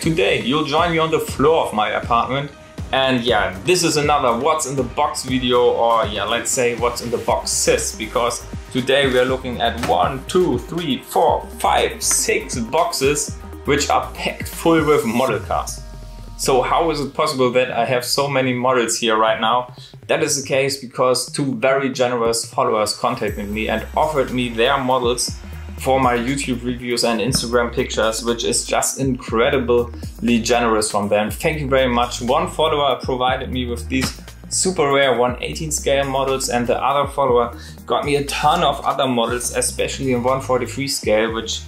Today you'll join me on the floor of my apartment, and yeah, this is another what's in the box video, or yeah, let's say what's in the boxes, because today we are looking at 1, 2, 3, 4, 5, 6 boxes which are packed full with model cars. So how is it possible that I have so many models here right now? That is the case because two very generous followers contacted me and offered me their models for my YouTube reviews and Instagram pictures, which is just incredibly generous from them. Thank you very much. One follower provided me with these super rare 1/18 scale models, and the other follower got me a ton of other models, especially in 1/43 scale, which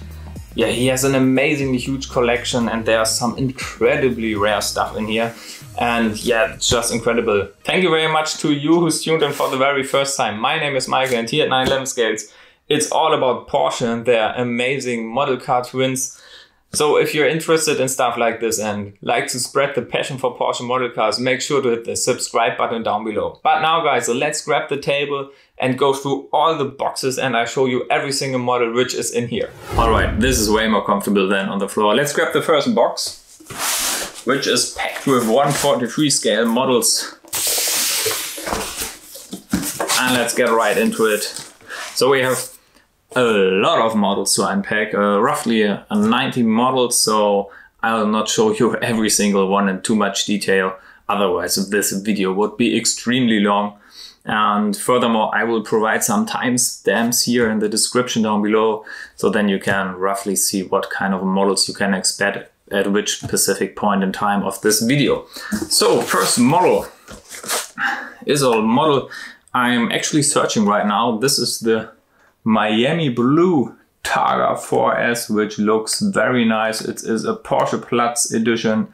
yeah, he has an amazingly huge collection, and there's some incredibly rare stuff in here. And yeah, it's just incredible. Thank you very much to you who tuned in for the very first time. My name is Michael, and here at 911 Scales, it's all about Porsche and their amazing model car twins. So if you're interested in stuff like this and like to spread the passion for Porsche model cars, make sure to hit the subscribe button down below. But now guys, so let's grab the table and go through all the boxes, and I show you every single model which is in here. Alright, this is way more comfortable than on the floor. Let's grab the first box, which is packed with 1/43 scale models. And let's get right into it. So we have a lot of models to unpack, roughly 90 models, so I'll not show you every single one in too much detail, otherwise this video would be extremely long. And furthermore, I will provide some timestamps here in the description down below, so then you can roughly see what kind of models you can expect at which specific point in time of this video. So first model is a model I'm actually searching right now. This is the Miami Blue Targa 4S, which looks very nice. It is a Porsche Platz edition,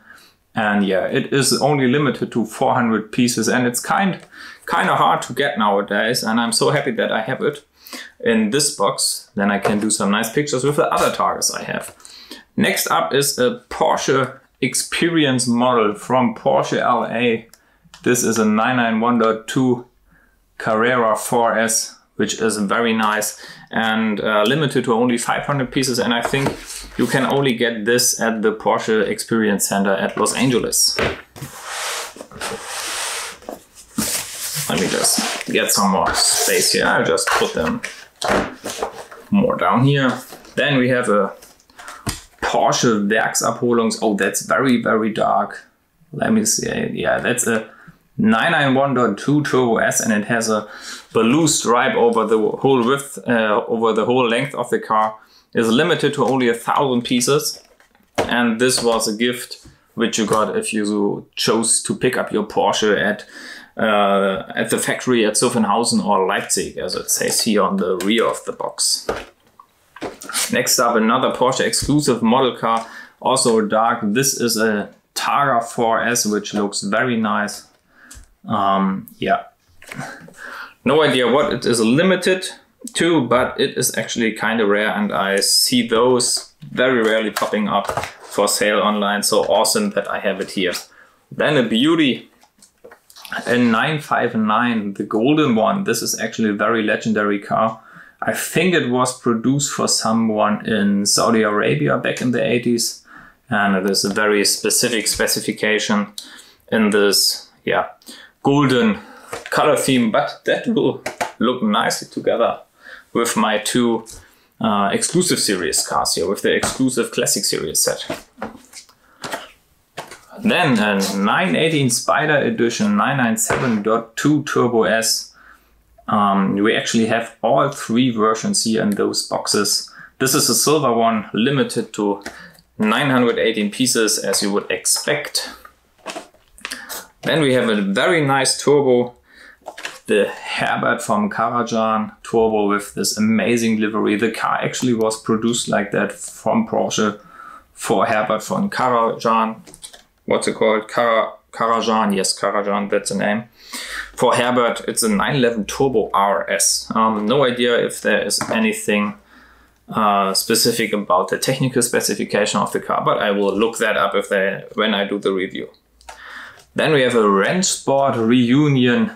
and yeah, it is only limited to 400 pieces, and it's kind of hard to get nowadays, and I'm so happy that I have it in this box. Then I can do some nice pictures with the other Targas I have. Next up is a Porsche Experience model from Porsche LA. This is a 991.2 Carrera 4S, which is very nice and limited to only 500 pieces, and I think you can only get this at the Porsche Experience Center at Los Angeles. Let me just get some more space here. I'll just put them more down here. Then we have a Porsche Werksabholungs. Oh, that's very dark. Let me see. Yeah, that's a 991.2 Turbo S, and it has a blue stripe over the whole width, over the whole length of the car. Is limited to only 1,000 pieces, and this was a gift which you got if you chose to pick up your Porsche at the factory at Zuffenhausen or Leipzig, as it says here on the rear of the box. Next up, another Porsche exclusive model car, also dark. This is a Targa 4S, which looks very nice. Yeah, no idea what it is limited to, but it is actually kind of rare, and I see those very rarely popping up for sale online, so awesome that I have it here. Then a beauty, a 959, the golden one. This is actually a very legendary car. I think it was produced for someone in Saudi Arabia back in the 80s, and it is a very specific specification in this, yeah, golden color theme, but that will look nicely together with my two exclusive series cars here, with the exclusive classic series set. Then a 918 Spider edition 997.2 Turbo S. We actually have all three versions here in those boxes. This is a silver one, limited to 918 pieces, as you would expect. Then we have a very nice turbo, the Herbert from Karajan turbo with this amazing livery. The car actually was produced like that from Porsche for Herbert von Karajan. What's it called? Karajan, yes, Karajan, that's the name. For Herbert, it's a 911 Turbo RS. No idea if there is anything specific about the technical specification of the car, but I will look that up when I do the review. Then we have a Rennsport Reunion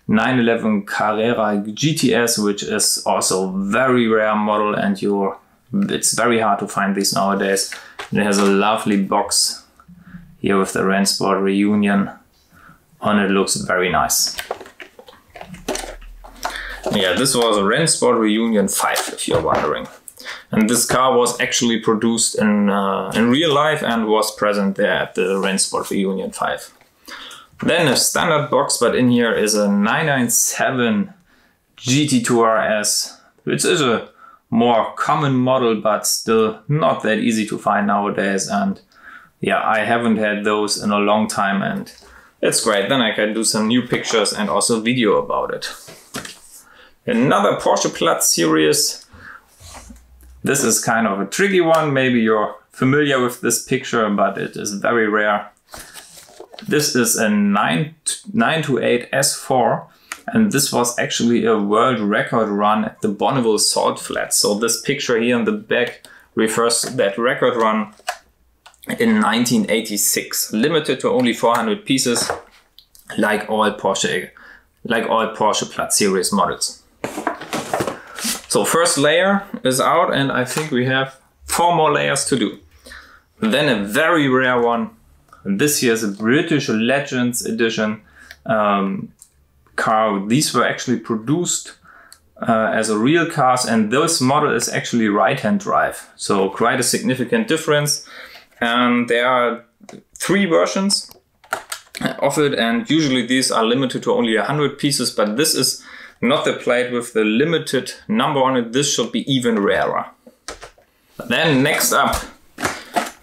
911 Carrera GTS, which is also very rare model, and you It's very hard to find these nowadays. It has a lovely box here with the Rennsport Reunion on it. Looks very nice. Yeah, this was a Rennsport Reunion 5, if you're wondering. And this car was actually produced in real life and was present there at the Rennsport Reunion 5. Then a standard box, but in here is a 997 GT2 RS, which is a more common model, but still not that easy to find nowadays. And yeah, I haven't had those in a long time, and it's great. Then I can do some new pictures and also video about it. Another Porsche Platz series. This is kind of a tricky one. Maybe you're familiar with this picture, but it is very rare. This is a 928 S4, and this was actually a world record run at the Bonneville Salt Flats. So this picture here in the back refers to that record run in 1986, limited to only 400 pieces, like all Porsche Platz series models. So first layer is out, and I think we have 4 more layers to do. Then a very rare one. This here is a British Legends edition car. These were actually produced as a real cars, and this model is actually right-hand drive. So quite a significant difference. And there are 3 versions of it, and usually these are limited to only 100 pieces, but this is not the plate with the limited number on it. This should be even rarer. Then next up,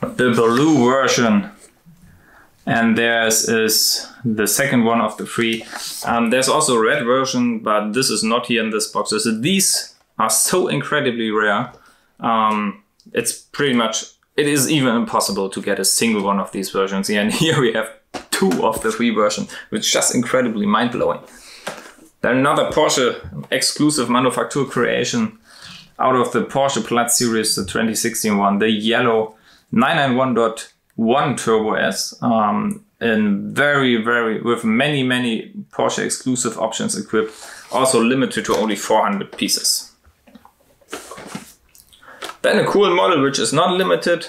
the blue version. And there's is the second one of the 3. There's also a red version, but this is not here in this box. So these are so incredibly rare. It's pretty much, it is even impossible to get a single one of these versions here. And here we have 2 of the 3 versions, which is just incredibly mind-blowing. Then another Porsche exclusive Manufaktur creation out of the Porsche Platz series, the 2016 one, the yellow 991.1 Turbo S, in with many Porsche exclusive options equipped, also limited to only 400 pieces. Then a cool model which is not limited,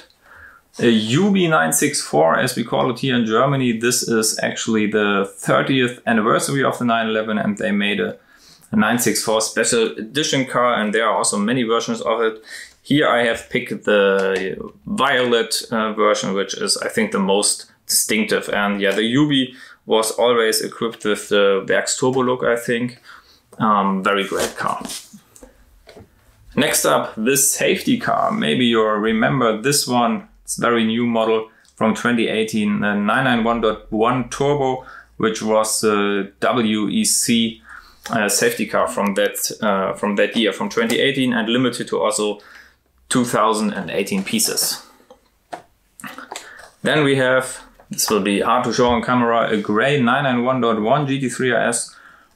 a UB964, as we call it here in Germany. This is actually the 30th anniversary of the 911, and they made a 964 special edition car, and there are also many versions of it. Here I have picked the violet version, which is, I think, the most distinctive. And yeah, the UB was always equipped with the Werks Turbo look, I think. Very great car. Next up, this safety car. Maybe you remember this one. It's a very new model from 2018, the 991.1 Turbo, which was a WEC safety car from that year, from 2018, and limited to also 2018 pieces. Then we have, this will be hard to show on camera, a grey 991.1 GT3 RS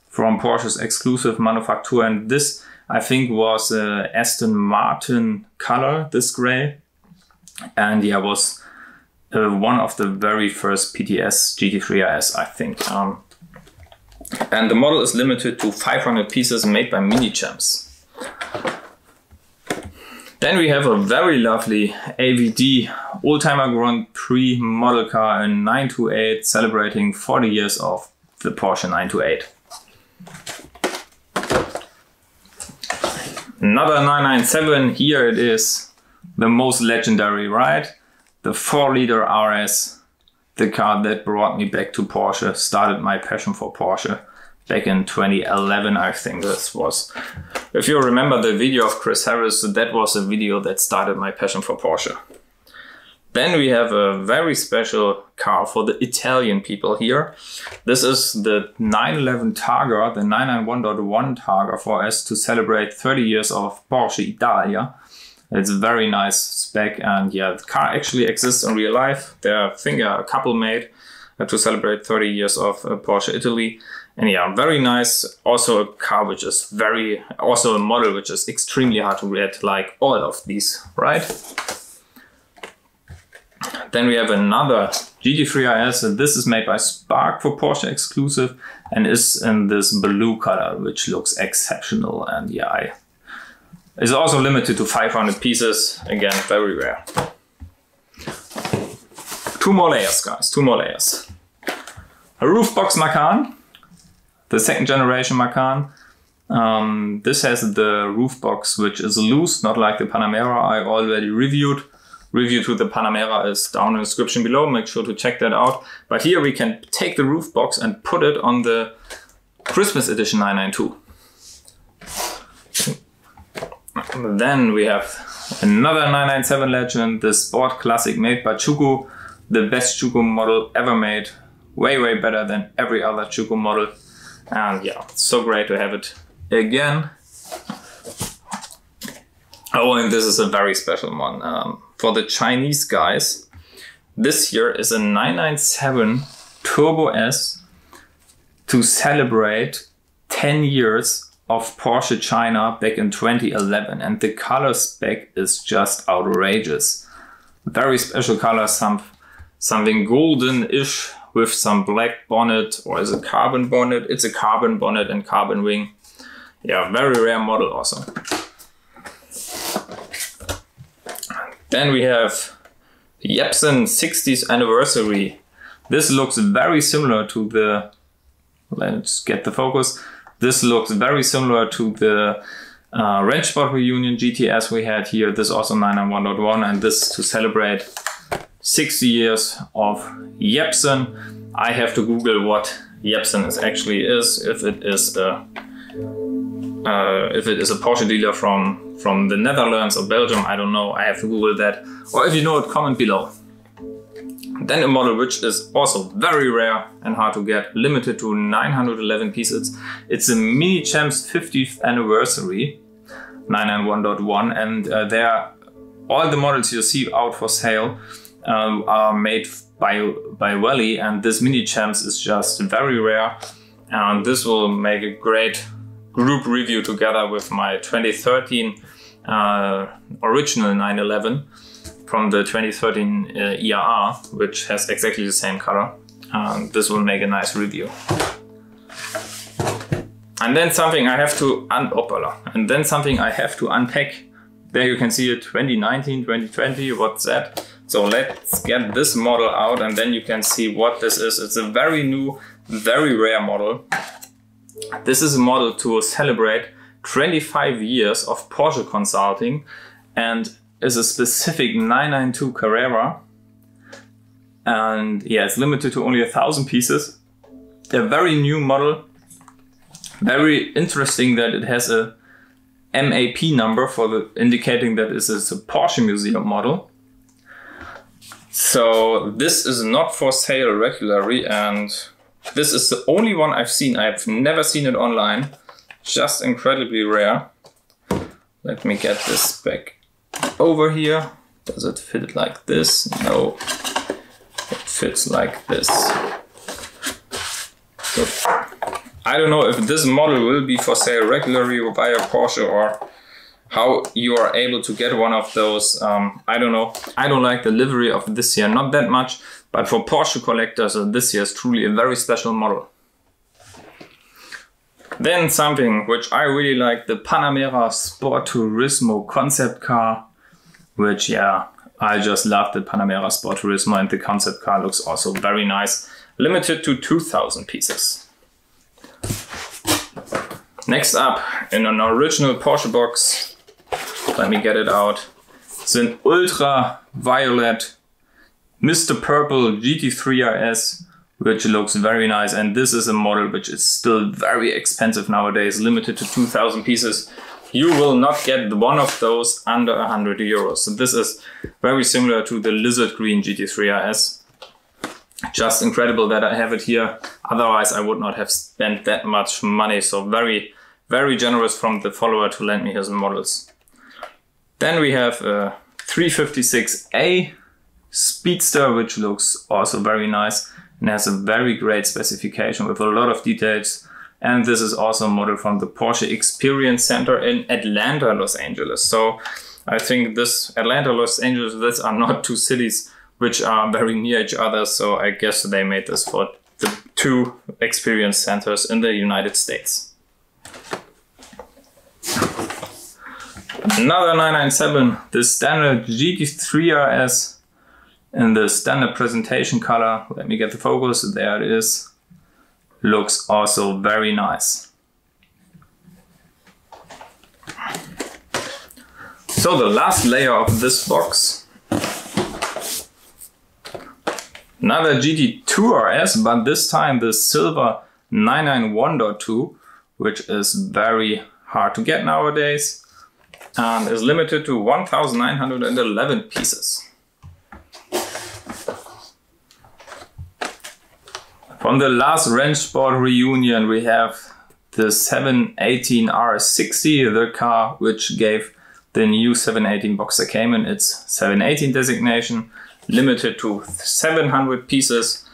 from Porsche's exclusive Manufaktur, and this I think was Aston Martin color, this grey. And yeah, was one of the very first PTS GT3 RS, I think. And the model is limited to 500 pieces, made by Minichamps. Then we have a very lovely AVD Oldtimer Grand Prix model car in 928, celebrating 40 years of the Porsche 928. Another 997, here it is. The most legendary ride, the 4-liter RS, the car that brought me back to Porsche, started my passion for Porsche back in 2011, I think this was. If you remember the video of Chris Harris, that was a video that started my passion for Porsche. Then we have a very special car for the Italian people here. This is the 911 Targa, the 991.1 Targa 4S, to celebrate 30 years of Porsche Italia. It's a very nice spec, and yeah, the car actually exists in real life. There are, I think, a couple made to celebrate 30 years of Porsche Italy. And yeah, very nice. Also a car which is also a model which is extremely hard to get, like all of these, right? Then we have another GT3 RS, and this is made by Spark for Porsche exclusive, and is in this blue color, which looks exceptional. And yeah, It's also limited to 500 pieces. Again, very rare. 2 more layers, guys. 2 more layers. A roof box Macan, the 2nd generation Macan. This has the roof box which is loose, not like the Panamera I already reviewed. Review to the Panamera is down in the description below, make sure to check that out. But here we can take the roof box and put it on the Christmas edition 992. Then we have another 997 Legend, the Sport Classic made by tschau, the best tschau model ever made. Way better than every other tschau model. And yeah, it's so great to have it again. Oh, and this is a very special one. For the Chinese guys, this here is a 997 Turbo S to celebrate 10 years of Porsche China back in 2011, and the color spec is just outrageous. Very special color, something golden-ish with some black bonnet, or is it carbon bonnet? It's a carbon bonnet and carbon wing. Yeah, very rare model also. Then we have Jepsen 60th anniversary. This looks very similar to the, let's get the focus. This looks very similar to the Range Sport Reunion GTS we had here. This also 991.1, and this to celebrate 60 years of Jepsen. I have to Google what Jepsen actually is. If it is a Porsche dealer from the Netherlands or Belgium, I don't know. I have to Google that. Or if you know it, comment below. Then a model which is also very rare and hard to get, limited to 911 pieces. It's a Minichamps 50th anniversary, 991.1, and all the models you see out for sale are made by Wally, and this Minichamps is just very rare, and this will make a great group review together with my 2013 original 911 from the 2013 ERR, which has exactly the same color. This will make a nice review. And then something I have to unpack. There you can see it, 2019, 2020, what's that? So let's get this model out, and then you can see what this is. It's a very new, very rare model. This is a model to celebrate 25 years of Porsche consulting, and is a specific 992 Carrera. And yeah, it's limited to only 1,000 pieces. A very new model. Very interesting that it has a MAP number indicating that this is a Porsche Museum model. So this is not for sale regularly, and this is the only one I've seen. I've never seen it online. Just incredibly rare. Let me get this back over here. Does it fit like this? No, it fits like this. So I don't know if this model will be for sale regularly by a Porsche, or how you are able to get one of those. I don't know. I don't like the livery of this here, not that much, but for Porsche collectors, this here is truly a very special model. Then something which I really like, the Panamera Sport Turismo concept car, which, yeah, I just love the Panamera Sport Turismo, and the concept car looks also very nice. Limited to 2,000 pieces. Next up, in an original Porsche box, let me get it out. It's an ultra violet Mr. Purple GT3 RS, which looks very nice, and this is a model which is still very expensive nowadays, limited to 2,000 pieces. You will not get one of those under 100 euros. So this is very similar to the Lizard Green GT3 RS. Just incredible that I have it here. Otherwise I would not have spent that much money. So very, very generous from the follower to lend me his models. Then we have a 356A Speedster, which looks also very nice and has a very great specification with a lot of details. And this is also a model from the Porsche Experience Center in Atlanta, Los Angeles. So I think this Atlanta, Los Angeles, these are not two cities which are very near each other. So I guess they made this for the two experience centers in the United States. Another 997, the standard GT3 RS in the standard presentation color. Let me get the focus, there it is. Looks also very nice. So the last layer of this box. Another GT2 RS, but this time the silver 991.2, which is very hard to get nowadays and is limited to 1911 pieces. From the last Ranch Sport reunion we have the 718 R60, the car which gave the new 718 Boxer Cayman its 718 designation, limited to 700 pieces.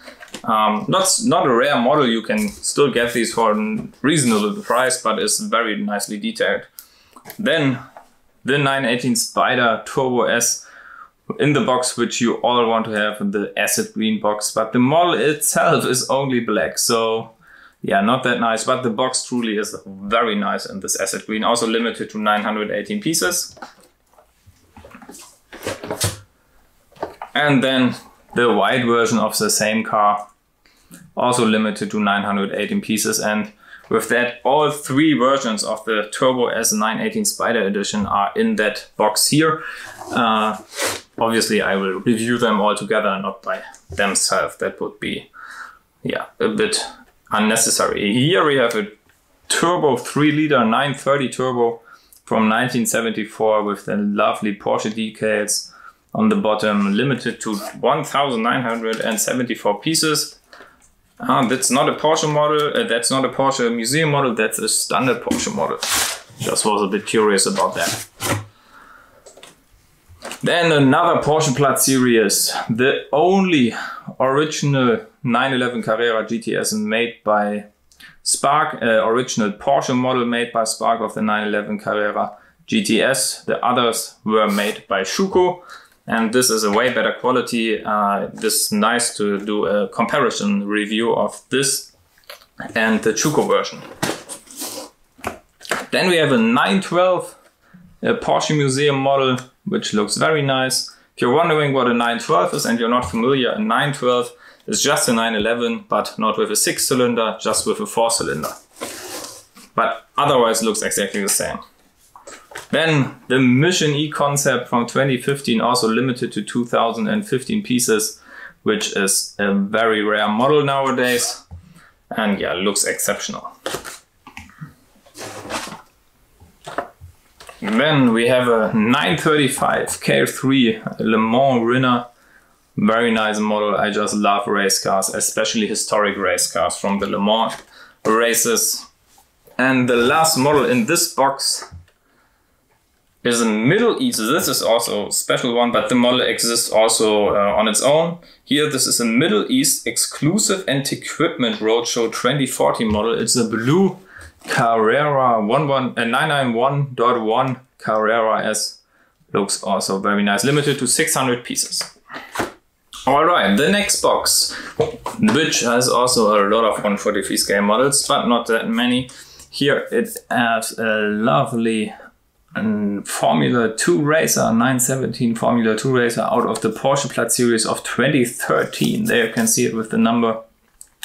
Not a rare model, you can still get these for a reasonable price, but it's very nicely detailed. Then the 918 Spider Turbo S in the box, which you all want to have in the acid green box, but the model itself is only black, so yeah, not that nice, but the box truly is very nice in this acid green, also limited to 918 pieces. And then the white version of the same car, also limited to 918 pieces, and with that all three versions of the Turbo S 918 Spider Edition are in that box here. Obviously I will review them all together, not by themselves, that would be a bit unnecessary. Here we have a Turbo 3-liter 930 Turbo from 1974 with the lovely Porsche decals on the bottom, limited to 1974 pieces. That's not a Porsche model, that's not a Porsche museum model, that's a standard Porsche model. Just was a bit curious about that. Then another Porsche Platz series, the only original 911 Carrera GTS made by Spark, original Porsche model made by Spark of the 911 Carrera GTS. The others were made by Schuko. And this is a way better quality. This is nice to do a comparison review of this and the Schuko version. Then we have a 912 Porsche Museum model, which looks very nice. If you're wondering what a 912 is and you're not familiar, a 912 is just a 911, but not with a 6-cylinder, just with a 4-cylinder. But otherwise looks exactly the same. Then the Mission E concept from 2015, also limited to 2015 pieces, which is a very rare model nowadays, and yeah, looks exceptional. Then we have a 935 KR3 Le Mans winner, very nice model. I just love race cars, especially historic race cars from the Le Mans races. And the last model in this box is a Middle East. This is also a special one, but the model exists also on its own. Here, this is a Middle East exclusive anti-equipment roadshow 2014 model. It's a blue Carrera 991.1 Carrera S. Looks also very nice, limited to 600 pieces. Alright, the next box, which has also a lot of 143 scale models, but not that many. Here it has a lovely Formula 2 racer, 917 Formula 2 racer out of the Porsche Platz series of 2013. There you can see it with the number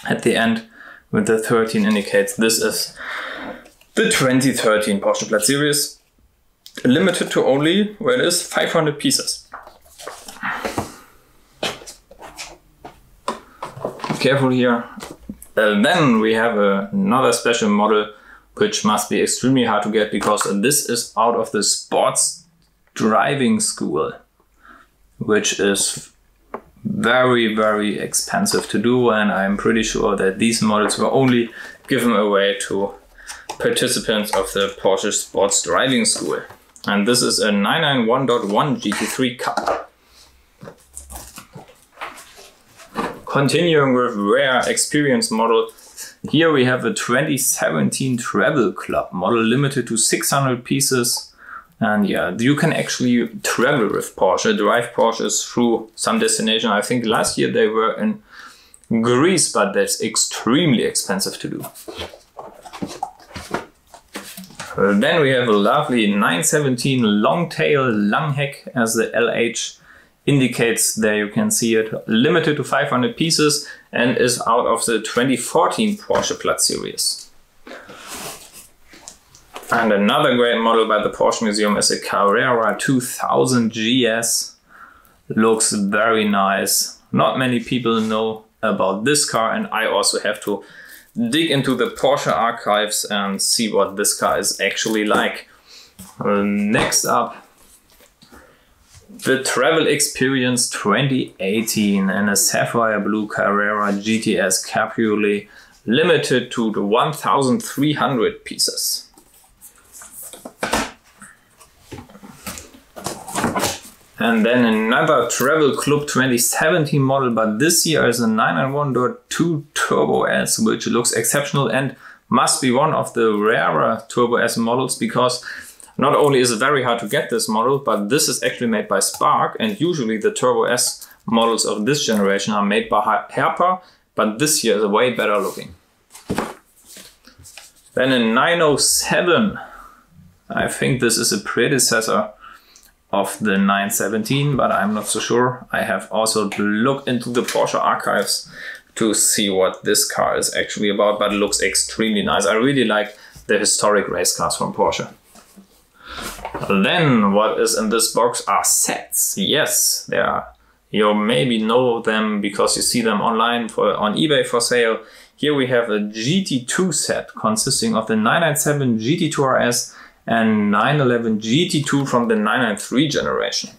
at the end, with the 13 indicates this is the 2013 Porsche Platz series, limited to only, where it is, 500 pieces. Be careful here. Then we have another special model, which must be extremely hard to get because this is out of the sports driving school, which is very, very expensive to do, and I'm pretty sure that these models were only given away to participants of the Porsche Sports Driving School. And this is a 991.1 GT3 Cup. Continuing with rare experience model, here we have a 2017 Travel Club model, limited to 600 pieces. And yeah, you can actually travel with Porsche, drive Porsches through some destination. I think last year they were in Greece, but that's extremely expensive to do. Then we have a lovely 917 long tail Langheck, as the LH indicates. There you can see it, limited to 500 pieces and is out of the 2014 Porsche Platt series. And another great model by the Porsche Museum is a Carrera 2000 GS. Looks very nice. Not many people know about this car, and I also have to dig into the Porsche archives and see what this car is actually like. Next up, the Travel Experience 2018 and a sapphire blue Carrera GTS Cabriolet, limited to the 1,300 pieces. And then another Travel Club 2017 model, but this year is a 991.2 Turbo S, which looks exceptional and must be one of the rarer Turbo S models, because not only is it very hard to get this model, but this is actually made by Spark, and usually the Turbo S models of this generation are made by Herpa, but this year is way better looking. Then a 907, I think this is a predecessor of the 917, but I'm not so sure. I have also to look into the Porsche archives to see what this car is actually about, but it looks extremely nice. I really like the historic race cars from Porsche. Then what is in this box are sets. Yes, they are. You maybe know them because you see them online on eBay for sale. Here we have a GT2 set consisting of the 997 GT2 RS and 911 GT2 from the 993 generation.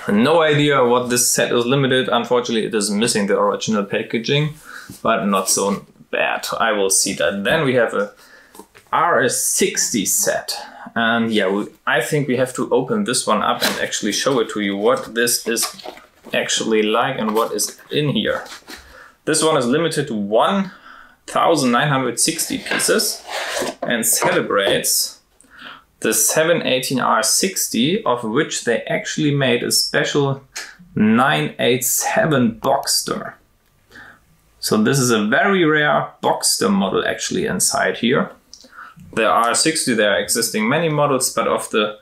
No idea what this set is limited. Unfortunately, it is missing the original packaging, but not so bad. I will see that. Then we have a RS60 set, and yeah, I think we have to open this one up and actually show it to you what this is actually like and what is in here. This one is limited to 1,960 pieces and celebrates the 718 R60, of which they actually made a special 987 Boxster. So this is a very rare Boxster model actually inside here. There are 60, there are existing many models, but of the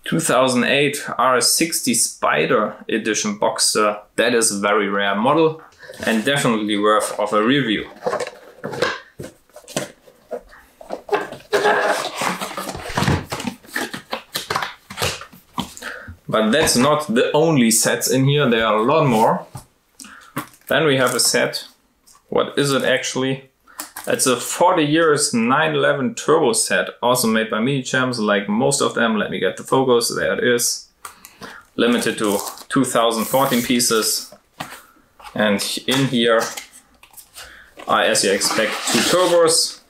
2008 RS60 Spider edition Boxster, that is a very rare model and definitely worth of a review. But that's not the only sets in here, there are a lot more. Then we have a set. What is it actually? It's a 40 years 911 Turbo set, also made by Minichamps, like most of them. Let me get the focus, there it is. Limited to 2014 pieces. And in here are, as you expect, two turbos.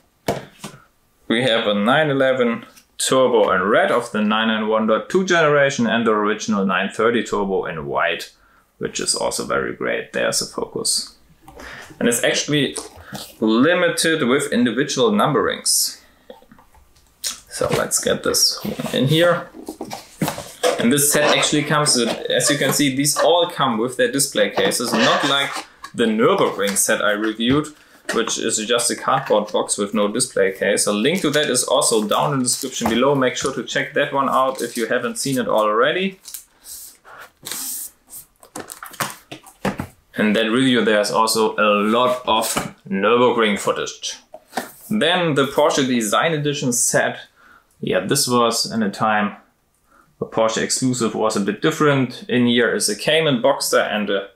We have a 911 Turbo in red of the 991.2 generation and the original 930 Turbo in white, which is also very great. There's a focus. And it's actually limited with individual numberings. So let's get this one in here. And this set actually comes with, as you can see, these all come with their display cases, not like the Nürburgring set I reviewed, which is just a cardboard box with no display case. A link to that is also down in the description below. Make sure to check that one out if you haven't seen it already. In that review there's also a lot of Nürburgring footage. Then the Porsche Design Edition set. Yeah, this was in a time the Porsche exclusive was a bit different. In here is a Cayman, Boxster and a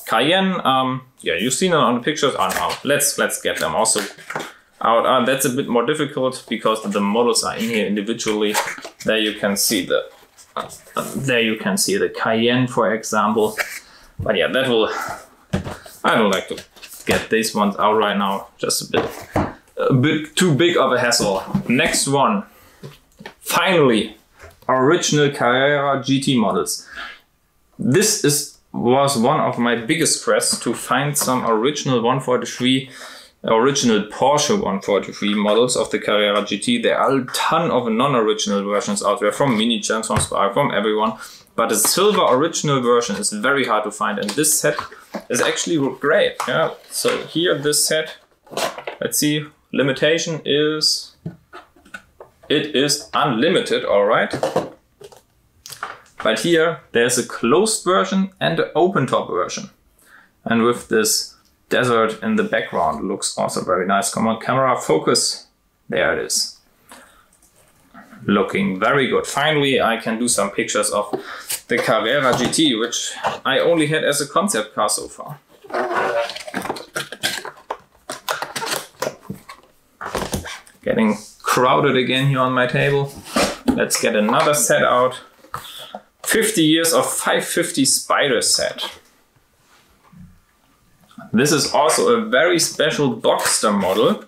Cayenne. Yeah, you've seen it on the pictures. Oh no, let's get them also out. That's a bit more difficult because the models are in here individually. There you can see the Cayenne, for example. But yeah, that will. I don't like to get these ones out right now. Just a bit too big of a hassle. Next one. Finally, original Carrera GT models. This was one of my biggest quests to find some original Porsche 143 models of the Carrera GT. There are a ton of non-original versions out there from Minichamps, from Spark, from everyone. But a silver original version is very hard to find, and this set is actually great. Yeah. So here, this set, let's see, limitation is it is unlimited, alright. But here there's a closed version and an open top version. And with this desert in the background, looks also very nice. Come on, camera, focus. There it is. Looking very good. Finally, I can do some pictures of the Carrera GT, which I only had as a concept car so far. Getting crowded again here on my table. Let's get another set out. 50 years of 550 Spyders set. This is also a very special Boxster model.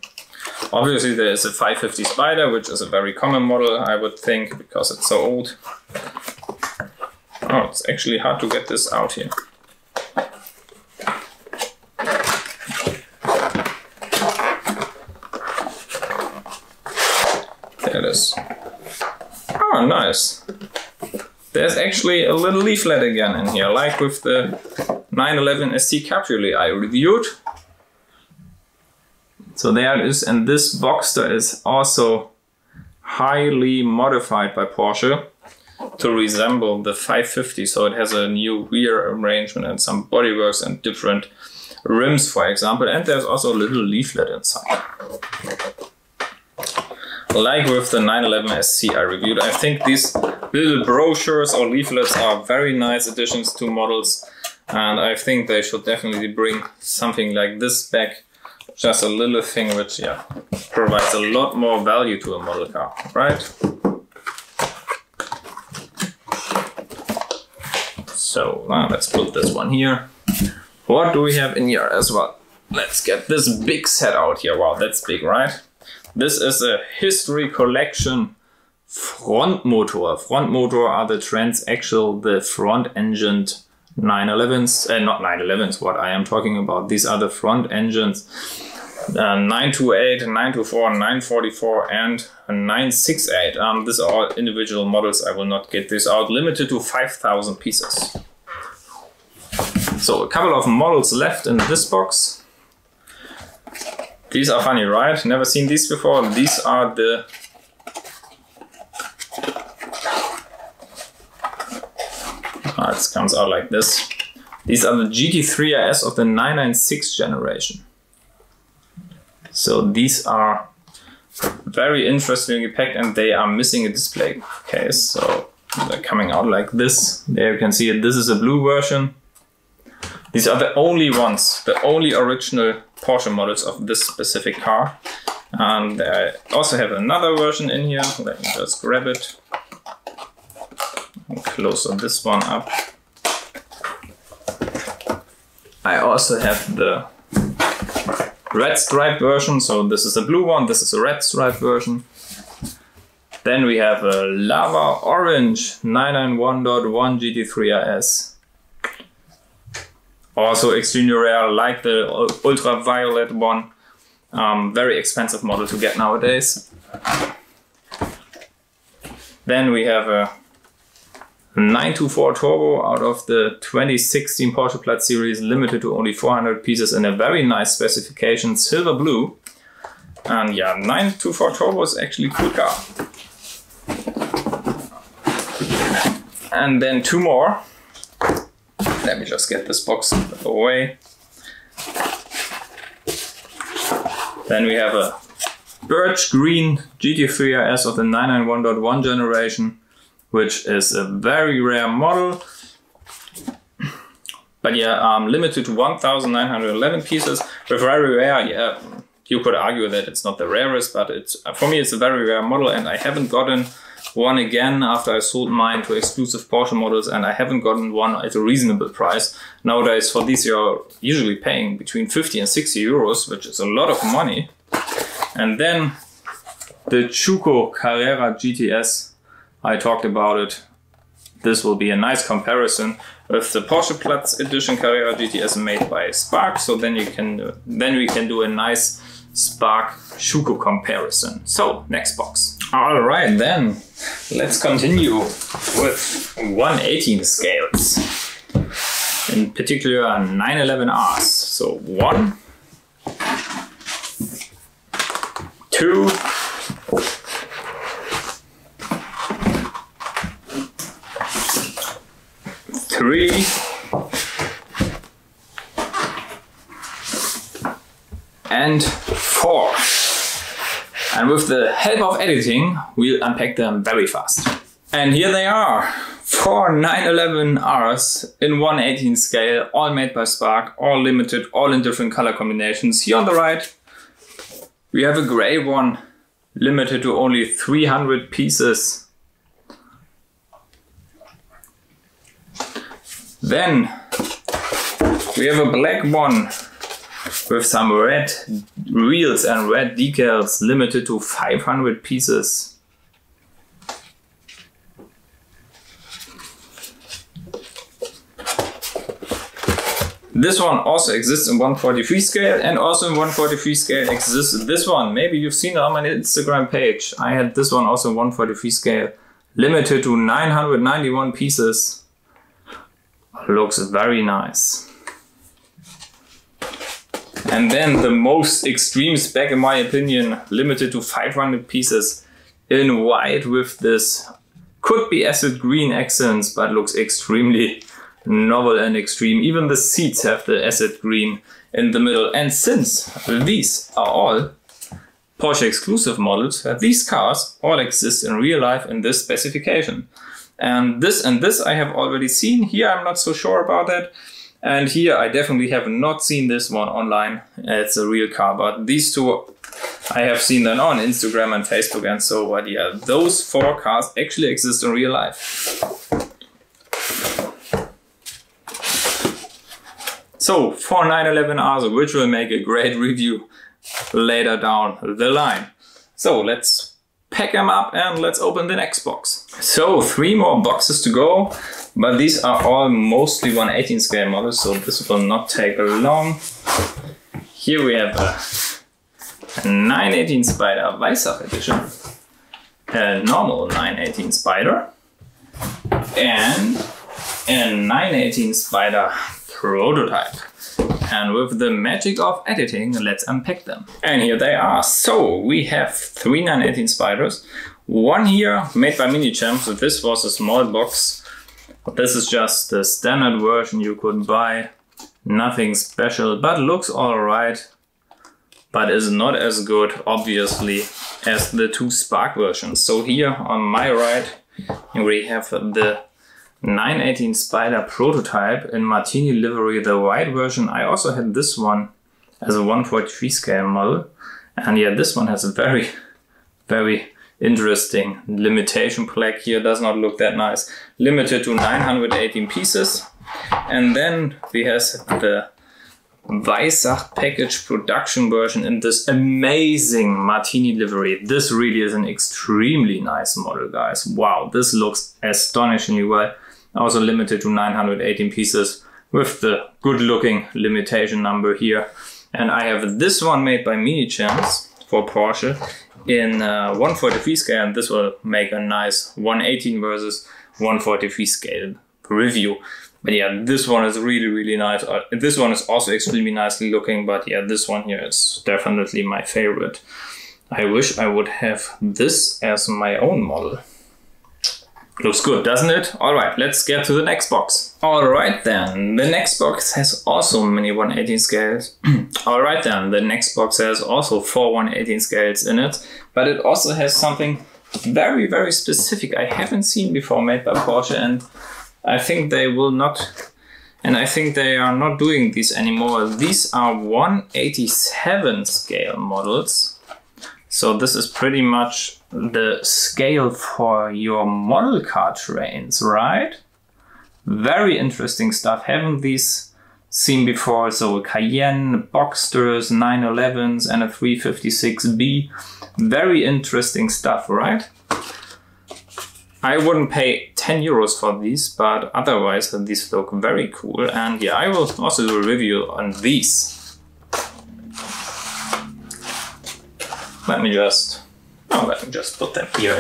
Obviously there is a 550 Spyder, which is a very common model, I would think, because it's so old. Oh, it's actually hard to get this out here. There it is. Oh, nice. There's actually a little leaflet again in here, like with the 911 ST Cabriolet I reviewed. So there it is, and this Boxster is also highly modified by Porsche to resemble the 550. So it has a new rear arrangement and some bodyworks and different rims, for example. And there's also a little leaflet inside. Like with the 911 ST I reviewed, I think these little brochures or leaflets are very nice additions to models. And I think they should definitely bring something like this back. Just a little thing which, yeah, provides a lot more value to a model car, right? So let's put this one here. What do we have in here as well? Let's get this big set out here. Wow, that's big, right? This is a history collection front motor. Front motor are the transaxial, the front-engined 911s, not 911s, what I am talking about. These are the front engines, 928, 924, 944 and 968. These are all individual models. I will not get this out. Limited to 5,000 pieces. So a couple of models left in this box. These are funny, right? Never seen these before. These are the it comes out like this. These are the GT3 RS of the 996 generation. So these are very interestingly packed and they are missing a display case. So they're coming out like this. There you can see it. This is a blue version. These are the only ones, the only original Porsche models of this specific car. And I also have another version in here. Let me just grab it. Close this one up. I also have the red stripe version, so this is a blue one, this is a red stripe version. Then we have a lava orange 991.1 GT3 RS. Also extremely rare, like the ultraviolet one. Very expensive model to get nowadays. Then we have a 924 Turbo out of the 2016 Porsche Platz series, limited to only 400 pieces in a very nice specification, silver blue. And yeah, 924 Turbo is actually a cool car. And then two more. Let me just get this box away. Then we have a birch green GT3 RS of the 991.1 generation, which is a very rare model. But yeah, limited to 1,911 pieces. With very rare, yeah, you could argue that it's not the rarest, but it's, for me it's a very rare model, and I haven't gotten one again after I sold mine to exclusive Porsche models, and I haven't gotten one at a reasonable price. Nowadays for these you're usually paying between 50 and 60 euros, which is a lot of money. And then the tschau Carrera GTS. I talked about it. This will be a nice comparison with the Porsche Platz edition Carrera GTS made by Spark. So then we can do a nice Spark tschau comparison. So next box. All right, then let's continue with 1/18 scales. In particular 911Rs. So 1, 2, 3, and 4. And with the help of editing, we'll unpack them very fast. And here they are, 4 911Rs in 1/18 scale, all made by Spark, all limited, all in different color combinations. Here on the right, we have a gray one, limited to only 300 pieces. Then we have a black one with some red wheels and red decals, limited to 500 pieces. This one also exists in 143 scale, and also in 143 scale exists this one. Maybe you've seen it on my Instagram page. I had this one also in 143 scale, limited to 991 pieces. Looks very nice. And then the most extreme spec in my opinion, limited to 500 pieces in white with this, could be acid green accents, but looks extremely novel and extreme. Even the seats have the acid green in the middle. And since these are all Porsche exclusive models, these cars all exist in real life in this specification. And this I have already seen. Here I'm not so sure about that. And here I definitely have not seen this one online. It's a real car, but these two I have seen them on Instagram and Facebook and so, but yeah, those 4 cars actually exist in real life. So 4 911Rs, which will make a great review later down the line. So let's pack them up and let's open the next box. So 3 more boxes to go, but these are all mostly 1/18 scale models, so this will not take long. Here we have a 918 Spider Weissach edition, a normal 918 Spider, and a 918 Spider prototype. And with the magic of editing, let's unpack them. And here they are. So we have 3 918 Spyders. One here made by Minichamps. So this was a small box. This is just the standard version you could buy. Nothing special, but looks alright. But is not as good, obviously, as the 2 Spark versions. So here on my right, we have the 918 Spider prototype in Martini livery, the white version. I also had this one as a 143 scale model. And yeah, this one has a very, very interesting limitation plaque here. Does not look that nice. Limited to 918 pieces. And then we have the Weissach package production version in this amazing Martini livery. This really is an extremely nice model, guys. Wow, this looks astonishingly well. Also limited to 918 pieces with the good looking limitation number here. And I have this one made by Minichamps for Porsche in 143 scale, and this will make a nice 118 versus 143 scale review. But yeah, this one is really, really nice. This one is also extremely nicely looking, but yeah, this one here is definitely my favorite. I wish I would have this as my own model. Looks good, doesn't it? Alright, let's get to the next box. Alright then, the next box has also many 118 scales. Alright then, the next box has also 4 118 scales in it, but it also has something very, very specific I haven't seen before made by Porsche, and I think they will not, and I think they are not doing these anymore. These are 187 scale models. So this is pretty much the scale for your model car trains, right? Very interesting stuff. Haven't these seen before? So a Cayenne, Boxsters, 911s and a 356B. Very interesting stuff, right? I wouldn't pay 10 euros for these, but otherwise these look very cool. And yeah, I will also do a review on these. Let me just put them here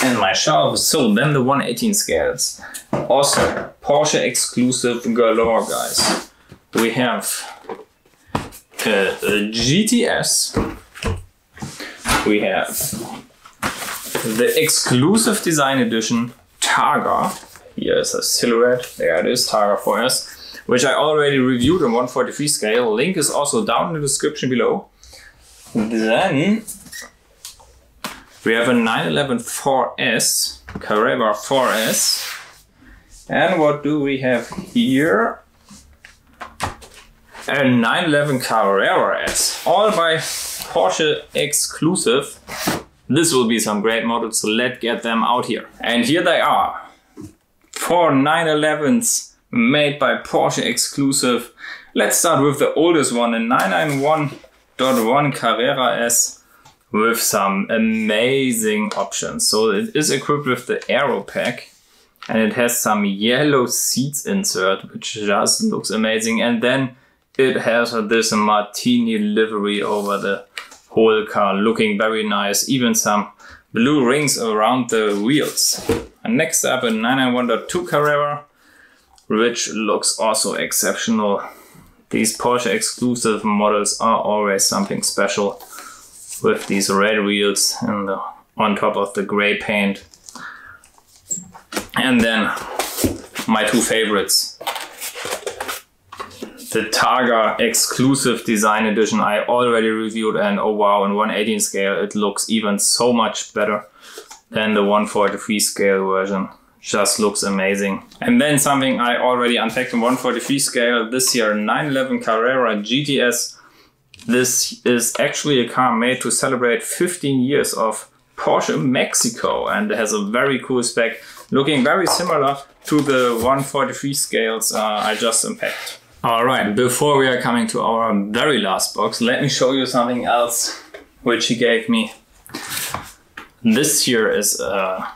in my shelf. So then the 118 scales. Also Porsche exclusive galore, guys. We have a GTS. We have the exclusive design edition Targa. Here is a silhouette. There it is, Targa 4S, which I already reviewed on 143 scale. Link is also down in the description below. Then we have a 911 4S, Carrera 4S. And what do we have here? A 911 Carrera S, all by Porsche exclusive. This will be some great models, so let's get them out here. And here they are. 4 911s made by Porsche exclusive. Let's start with the oldest one, a 991.1 Carrera S with some amazing options. So it is equipped with the Aero Pack. And it has some yellow seats insert, which just looks amazing. And then it has this martini livery over the whole car, looking very nice. Even some blue rings around the wheels. And next up, a 991.2 Carrera, which looks also exceptional. These Porsche exclusive models are always something special with these red wheels and on top of the gray paint. And then my two favorites. The Targa exclusive design edition I already reviewed, and oh wow, in 118 scale it looks even so much better than the 143 scale version. Just looks amazing. And then something I already unpacked in 143 scale, this year 911 Carrera GTS. This is actually a car made to celebrate 15 years of Porsche Mexico, and it has a very cool spec, looking very similar to the 143 scales I just unpacked. Alright, before we are coming to our very last box, let me show you something else which he gave me. This here is a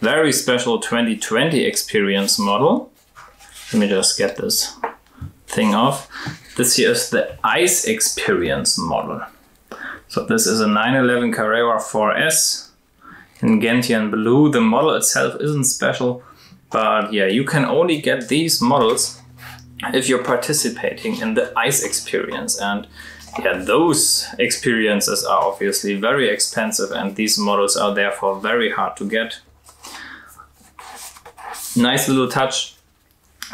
very special 2020 experience model. Let me just get this thing off. This here is the Ice Experience model. So this is a 911 Carrera 4S in Gentian blue. The model itself isn't special, but yeah, you can only get these models if you're participating in the Ice Experience. And yeah, those experiences are obviously very expensive, and these models are therefore very hard to get. Nice little touch.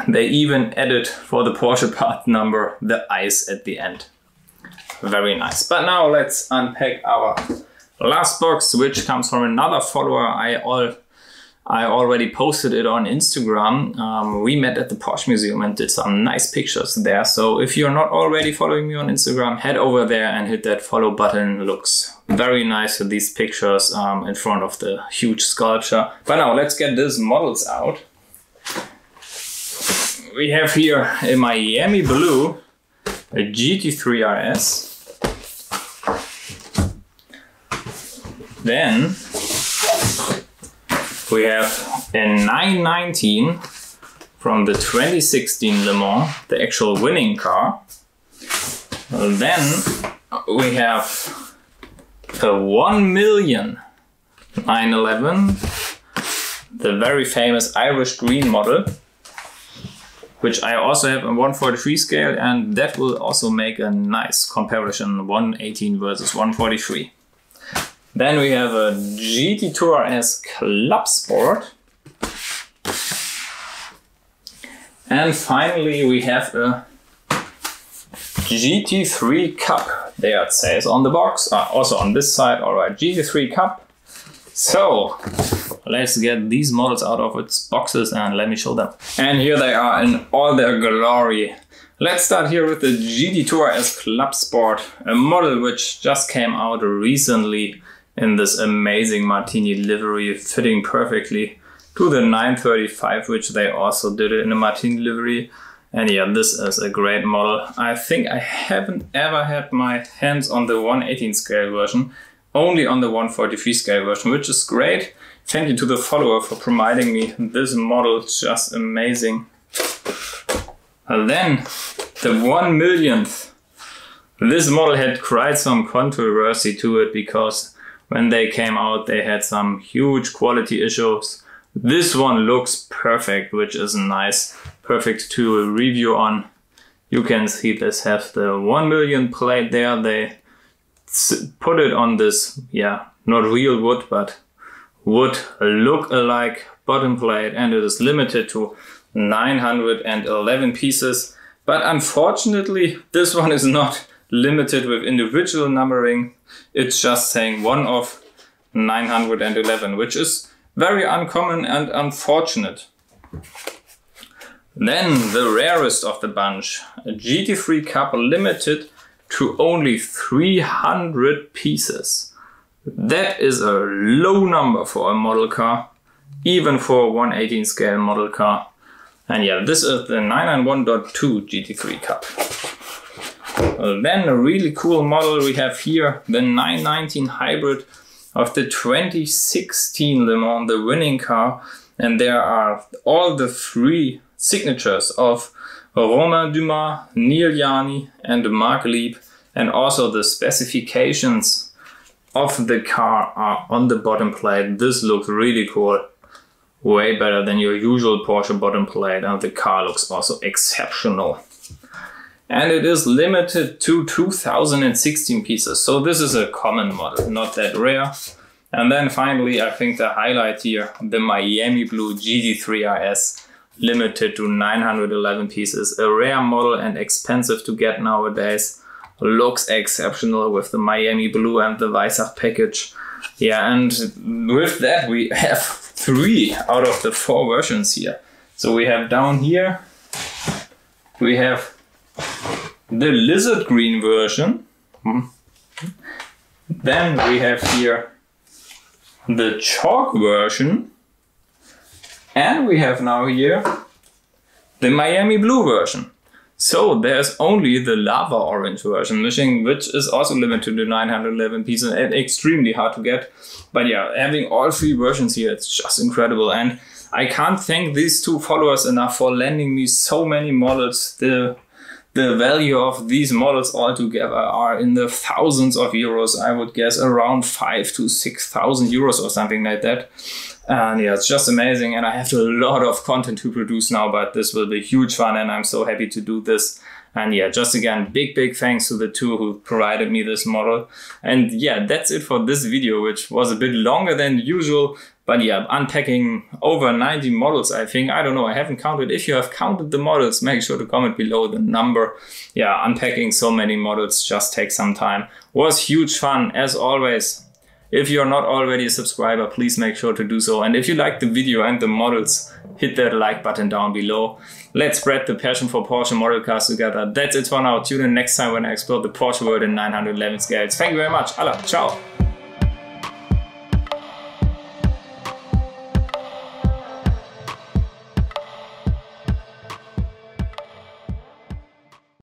They even added for the Porsche part number the ice at the end. Very nice. But now let's unpack our last box, which comes from another follower. I already posted it on Instagram. We met at the Porsche Museum and did some nice pictures there. So if you're not already following me on Instagram, head over there and hit that follow button. Looks very nice with these pictures in front of the huge sculpture. But now let's get these models out. We have here a Miami blue, a GT3 RS. Then we have a 919 from the 2016 Le Mans, the actual winning car. Then we have a 1 million 911, the very famous Irish green model, which I also have on 143 scale, and that will also make a nice comparison 118 versus 143. Then we have a GT2 RS Club Sport. And finally we have a GT3 Cup. There it says on the box, also on this side, alright, GT3 Cup. So let's get these models out of its boxes and let me show them. And here they are in all their glory. Let's start here with the GT2 RS Club Sport, a model which just came out recently in this amazing martini livery, fitting perfectly to the 935, which they also did it in a martini livery. And yeah, this is a great model. I think I haven't ever had my hands on the 118 scale version, only on the 143 scale version, which is great. Thank you to the follower for providing me this model. It's just amazing. And then the 1 millionth. This model had quite some controversy to it because when they came out they had some huge quality issues. This one looks perfect, which is nice. Perfect to review on. You can see this has the 1 million plate there. They put it on this, yeah, not real wood, but wood look-alike bottom plate, and it is limited to 911 pieces. But unfortunately, this one is not limited with individual numbering. It's just saying one of 911, which is very uncommon and unfortunate. Then the rarest of the bunch, a GT3 Cup limited to only 300 pieces. That is a low number for a model car, even for a 1/18 scale model car. And yeah, this is the 991.2 GT3 Cup. Then a really cool model we have here, the 919 Hybrid of the 2016 Le Mans, the winning car. And there are all the 3 signatures of Romain Dumas, Neil Yarni and Mark Lieb, and also the specifications of the car are on the bottom plate. This looks really cool, way better than your usual Porsche bottom plate, and the car looks also exceptional. And it is limited to 2016 pieces, so this is a common model, not that rare. And then finally, I think the highlight here, the Miami Blue GT3 RS, limited to 911 pieces. A rare model and expensive to get nowadays. Looks exceptional with the Miami Blue and the Weissach package. Yeah, and with that we have 3 out of the 4 versions here. So we have down here, we have the lizard green version. Then we have here the chalk version. And we have now here the Miami Blue version. So there's only the lava orange version missing, which is also limited to 911 pieces and extremely hard to get. But yeah, having all 3 versions here, it's just incredible. And I can't thank these 2 followers enough for lending me so many models. The value of these models altogether are in the thousands of euros. I would guess around 5,000 to 6,000 euros or something like that. And yeah, it's just amazing, and I have a lot of content to produce now, but this will be huge fun and I'm so happy to do this. And yeah, just again, big thanks to the 2 who provided me this model. And yeah, that's it for this video, which was a bit longer than usual. But yeah, unpacking over 90 models, I think. I don't know, I haven't counted. If you have counted the models, make sure to comment below the number. Yeah, unpacking so many models just takes some time. Was huge fun, as always. If you're not already a subscriber, please make sure to do so. And if you like the video and the models, hit that like button down below. Let's spread the passion for Porsche model cars together. That's it for now. Tune in next time when I explore the Porsche world in 911 scales. Thank you very much. Allah, ciao.